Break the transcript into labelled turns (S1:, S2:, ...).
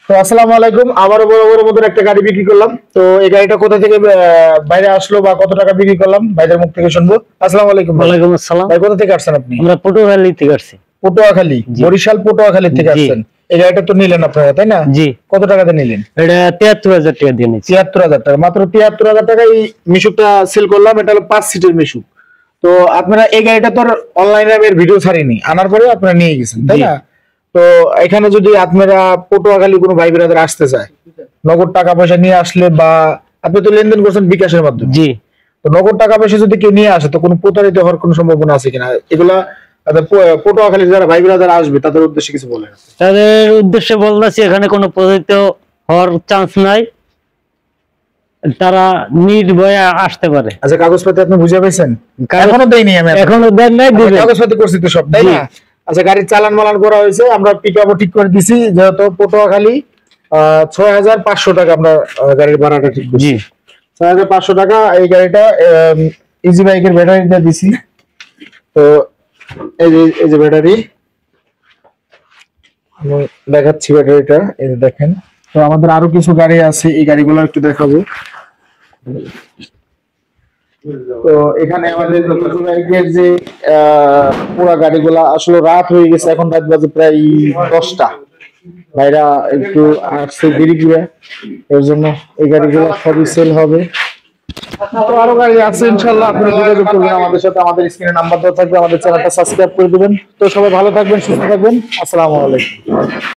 S1: তো আসসালামু আলাইকুম, আবারও বড় বড় মতন একটা গাড়ি বিক্রি করলাম। তো এই গাড়িটা কোথা থেকে বাইরে আসলো বা কত টাকা বিক্রি করলাম ভাইদের মুখ থেকে শুনবো। আসসালামু আলাইকুম।
S2: ওয়ালাইকুম আসসালাম।
S1: ভাই কোথা থেকে আসছেন আপনি?
S2: আমরা পটুয়াখালী থেকে আসছি।
S1: পটুয়াখালী,
S2: জি।
S1: বরিশাল পটুয়াখালী থেকে
S2: জি।
S1: আসছেন। এই গাড়িটা তো নিলেন আপনারা, তাই না?
S2: জি।
S1: কত টাকাতে নিলেন?
S2: এটা 73,000 টাকা দিয়ে নিয়েছি।
S1: 73,000 টাকা, মাত্র 73,000 টাকায় এই মিশুকটা সেল করলাম। এটা হলো 5 সিটের মিশুক। তো আপনারা এই গাড়িটা তো অনলাইনে আমি ভিডিও ছাড়িনি, আনার পরে আপনারা নিয়ে গেছেন, তাই
S2: জি।
S1: না? তো এখানে যদি আপনারা পটুয়াখালী কোনো ভাই বেরাদার আসতে চায়, নগদ টাকা পয়সা নিয়ে আসলে, বা আপনি তো লেনদেন করছেন বিকাশের মাধ্যমে,
S2: জি।
S1: তো নগদ টাকা পয়সা যদি কেউ নিয়ে আসে তো কোনো প্রতারিত হওয়ার কোনো সম্ভাবনা আছে কিনা, এগুলা পটুয়াখালীর যারা ভাই বেরাদার আসবে তাদের উদ্দেশ্যে কিছু বলেন।
S2: তাদের উদ্দেশ্যে বলতেছি এখানে কোনো প্রতারিত হওয়ার চান্স নাই, তারা নির্ভয়ে আসতে পারে।
S1: আচ্ছা, কাগজপাতি আপনি বুঝে পেয়েছেন? এখনো দেয়নি আমি,
S2: এখনো দেন নাই,
S1: আমরা
S2: দিবেন।
S1: কাগজপাতি করছি তো সব, তাই
S2: জি।
S1: না? আচ্ছা, গাড়ির চালান মালান করা হয়েছে, আমরা পিকআপও ঠিক করে দিছি। যেহেতু পটুয়াখালী 6,500 টাকা আমরা গাড়ির ভাড়াটা ঠিক করছি।
S2: জি।
S1: 6,500 টাকা। এই গাড়িটা ইজি বাইকের ব্যাটারিটা দিছি। তো এই যে ব্যাটারি আমি দেখাচ্ছি, ব্যাটারিটা এই যে দেখেন। তো আমাদের আরো কিছু গাড়ি আছে, এই গাড়িগুলো একটু দেখাবো। তো এখানে আমাদের ইজি বাইকের যে পুরো গাড়িগুলা, আসলে রাত হয়ে গেছে, এখন রাত বাজে প্রায় 10টা। ভাইরা একটু আসছে দেরি করে, এর জন্য এই গাড়িগুলো সবই সেল হবে। তো আরো গাড়ি আছে ইনশাল্লাহ, আপনারা যোগাযোগ করবেন আমাদের সাথে। আমাদের স্ক্রিনে নাম্বার দেওয়া থাকবে, আমাদের চ্যানেলটা সাবস্ক্রাইব করে দিবেন। তো সবাই ভালো থাকবেন, সুস্থ থাকবেন। আসসালামু আলাইকুম।